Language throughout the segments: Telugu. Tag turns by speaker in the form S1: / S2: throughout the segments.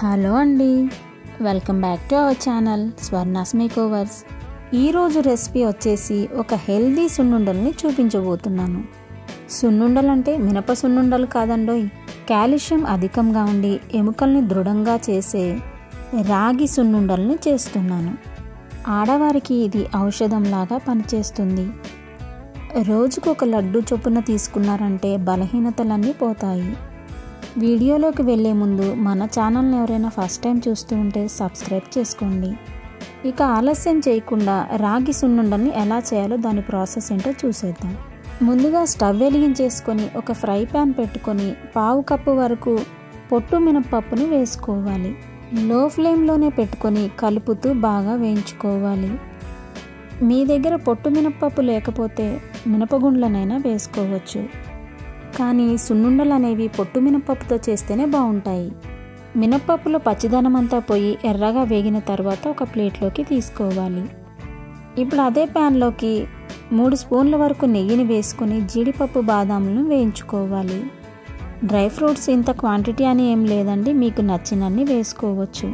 S1: హలో అండి, welcome back to our channel Swarna's makeovers. ఈరోజు రెసిపీ వచ్చేసి ఒక హెల్దీ సున్నుండల్ని చూపించబోతున్నాను. సున్నుండలంటే మినప సున్నుండలు కాదండోయ్, కాల్షియం అధికంగా ఉండి ఎముకల్ని దృఢంగా చేసే రాగి సున్నుండల్ని చేస్తున్నాను. ఆడవారికి ఇది ఔషధంలాగా పనిచేస్తుంది. రోజుకు ఒక లడ్డు చొప్పున తీసుకున్నారంటే బలహీనతలన్నీ పోతాయి. వీడియోలోకి వెళ్ళే ముందు మన ఛానల్ని ఎవరైనా ఫస్ట్ టైం చూస్తూ ఉంటే సబ్స్క్రైబ్ చేసుకోండి. ఇక ఆలస్యం చేయకుండా రాగి సున్నుండల్ని ఎలా చేయాలో దాని ప్రాసెస్ ఏంటో చూసేద్దాం. ముందుగా స్టవ్ వెలిగించేసుకొని ఒక ఫ్రై ప్యాన్ పెట్టుకొని 1/2 కప్పు వరకు పొట్టు మినపప్పుని వేసుకోవాలి. లో ఫ్లేమ్లోనే పెట్టుకొని కలుపుతూ బాగా వేయించుకోవాలి. మీ దగ్గర పొట్టు మినపప్పు లేకపోతే మినపగుండ్లనైనా వేసుకోవచ్చు, కానీ సున్నుండలు అనేవి పొట్టు మినపప్పుతో చేస్తేనే బాగుంటాయి. మినపప్పులో పచ్చిదనం అంతా పోయి ఎర్రగా వేగిన తర్వాత ఒక ప్లేట్లోకి తీసుకోవాలి. ఇప్పుడు అదే ప్యాన్లోకి 3 స్పూన్ల వరకు నెయ్యిని వేసుకొని జీడిపప్పు బాదాములను వేయించుకోవాలి. డ్రై ఫ్రూట్స్ ఇంత క్వాంటిటీ అని ఏం లేదండి, మీకు నచ్చినన్ని వేసుకోవచ్చు.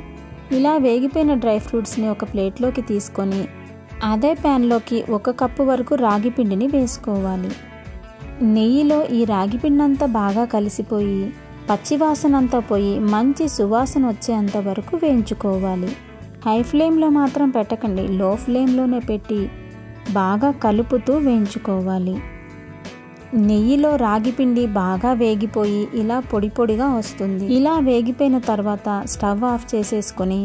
S1: ఇలా వేగిపోయిన డ్రై ఫ్రూట్స్ని ఒక ప్లేట్లోకి తీసుకొని అదే ప్యాన్లోకి 1 కప్పు వరకు రాగి పిండిని వేసుకోవాలి. నెయ్యిలో ఈ రాగి పిండి అంతా బాగా కలిసిపోయి పచ్చివాసన అంతా పోయి మంచి సువాసన వచ్చేంత వరకు వేయించుకోవాలి. హై ఫ్లేమ్లో మాత్రం పెట్టకండి, లో ఫ్లేమ్లోనే పెట్టి బాగా కలుపుతూ వేయించుకోవాలి. నెయ్యిలో రాగి పిండి బాగా వేగిపోయి ఇలా పొడి పొడిగా వస్తుంది. ఇలా వేగిపోయిన తర్వాత స్టవ్ ఆఫ్ చేసేసుకొని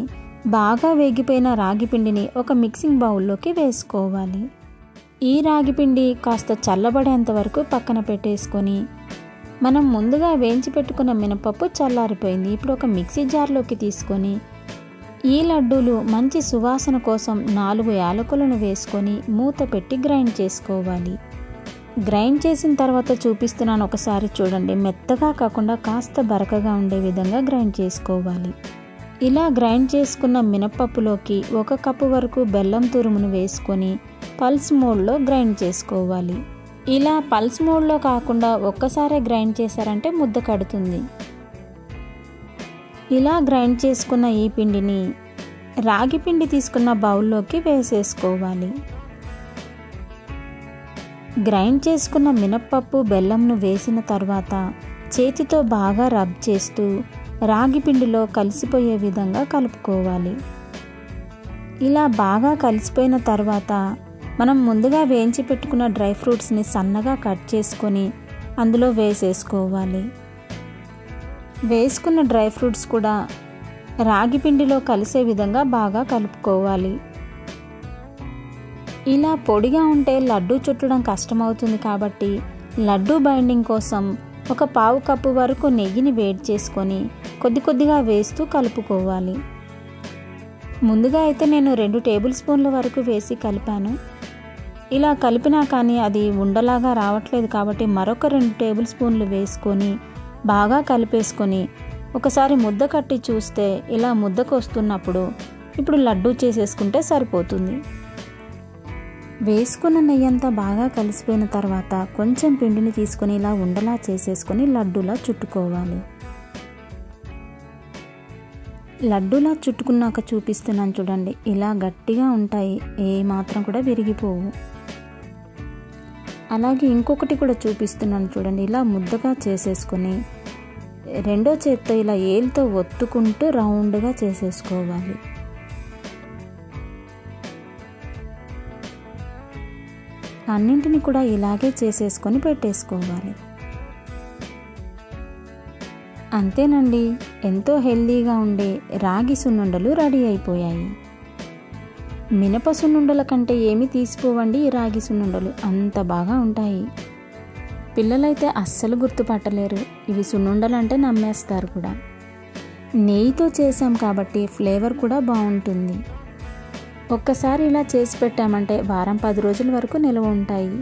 S1: బాగా వేగిపోయిన రాగి పిండిని ఒక మిక్సింగ్ బౌల్లోకి వేసుకోవాలి. ఈ రాగి పిండి కాస్త చల్లబడేంత వరకు పక్కన పెట్టేసుకొని మనం ముందుగా వేయించి పెట్టుకున్న మినపప్పు చల్లారిపోయింది. ఇప్పుడు ఒక మిక్సీ జార్లోకి తీసుకొని ఈ లడ్డూలు మంచి సువాసన కోసం 4 యాలకులను వేసుకొని మూత పెట్టి గ్రైండ్ చేసుకోవాలి. గ్రైండ్ చేసిన తర్వాత చూపిస్తున్నాను, ఒకసారి చూడండి. మెత్తగా కాకుండా కాస్త బరకగా ఉండే విధంగా గ్రైండ్ చేసుకోవాలి. ఇలా గ్రైండ్ చేసుకున్న మినపప్పులోకి 1 కప్పు వరకు బెల్లం తురుమును వేసుకొని పల్స్ మోడ్లో గ్రైండ్ చేసుకోవాలి. ఇలా పల్స్ మోడ్లో కాకుండా ఒక్కసారే గ్రైండ్ చేశారంటే ముద్ద కడుతుంది. ఇలా గ్రైండ్ చేసుకున్న ఈ పిండిని రాగి పిండి తీసుకున్న బౌల్లోకి వేసేసుకోవాలి. గ్రైండ్ చేసుకున్న మినప్పప్పు బెల్లంను వేసిన తర్వాత చేతితో బాగా రబ్ చేస్తూ రాగి పిండిలో కలిసిపోయే విధంగా కలుపుకోవాలి. ఇలా బాగా కలిసిపోయిన తర్వాత మనం ముందుగా వేయించి పెట్టుకున్న డ్రై ఫ్రూట్స్ని సన్నగా కట్ చేసుకొని అందులో వేసేసుకోవాలి. వేసుకున్న డ్రై ఫ్రూట్స్ కూడా రాగి పిండిలో కలిసే విధంగా బాగా కలుపుకోవాలి. ఇలా పొడిగా ఉంటే లడ్డూ చుట్టడం కష్టమవుతుంది కాబట్టి లడ్డూ బైండింగ్ కోసం ఒక 1/2 కప్పు వరకు నెయ్యిని వేడి చేసుకొని కొద్ది కొద్దిగా వేస్తూ కలుపుకోవాలి. ముందుగా అయితే నేను 2 టేబుల్ స్పూన్ల వరకు వేసి కలిపాను. ఇలా కలిపినా కానీ అది ఉండలాగా రావట్లేదు కాబట్టి మరొక 2 టేబుల్ స్పూన్లు వేసుకొని బాగా కలిపేసుకొని ఒకసారి ముద్ద కట్టి చూస్తే ఇలా ముద్దకు వస్తున్నప్పుడు ఇప్పుడు లడ్డూ చేసేసుకుంటే సరిపోతుంది. వేసుకున్న నెయ్యి అంతా బాగా కలిసిపోయిన తర్వాత కొంచెం పిండిని తీసుకొని ఇలా ఉండలా చేసేసుకొని లడ్డూలా చుట్టుకోవాలి. లడ్డూలా చుట్టుకున్నాక చూపిస్తున్నాను చూడండి, ఇలా గట్టిగా ఉంటాయి, ఏ మాత్రం కూడా విరిగిపోవు. అలాగే ఇంకొకటి కూడా చూపిస్తున్నాను చూడండి, ఇలా ముద్దగా చేసేసుకొని రెండో చేత్తో ఇలా ఏలుతో ఒత్తుకుంటూ రౌండ్గా చేసేసుకోవాలి. అన్నింటిని కూడా ఇలాగే చేసేసుకొని పెట్టేసుకోవాలి. అంతేనండి, ఎంతో హెల్దీగా ఉండే రాగి సున్నుండలు రెడీ అయిపోయాయి. మినప సున్నుండల కంటే ఏమీ తీసిపోవండి ఈ రాగి సున్నుండలు, అంత బాగా ఉంటాయి. పిల్లలైతే అస్సలు గుర్తుపట్టలేరు, ఇవి సున్నుండలంటే నమ్మేస్తారు కూడా. నెయ్యితో చేసాం కాబట్టి ఫ్లేవర్ కూడా బాగుంటుంది. ఒక్కసారి ఇలా చేసి పెట్టామంటే వారం 10 రోజుల వరకు నిల్వ ఉంటాయి.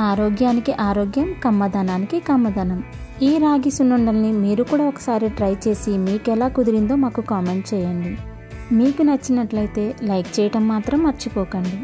S1: ఆరోగ్యానికి ఆరోగ్యం, కమ్మదనానికి కమ్మదనం. ఈ రాగి సున్నుండల్ని మీరు కూడా ఒకసారి ట్రై చేసి మీకు ఎలా కుదిరిందో మాకు కామెంట్ చేయండి. మీకు నచ్చినట్లయితే లైక్ చేయటం మాత్రం మర్చిపోకండి.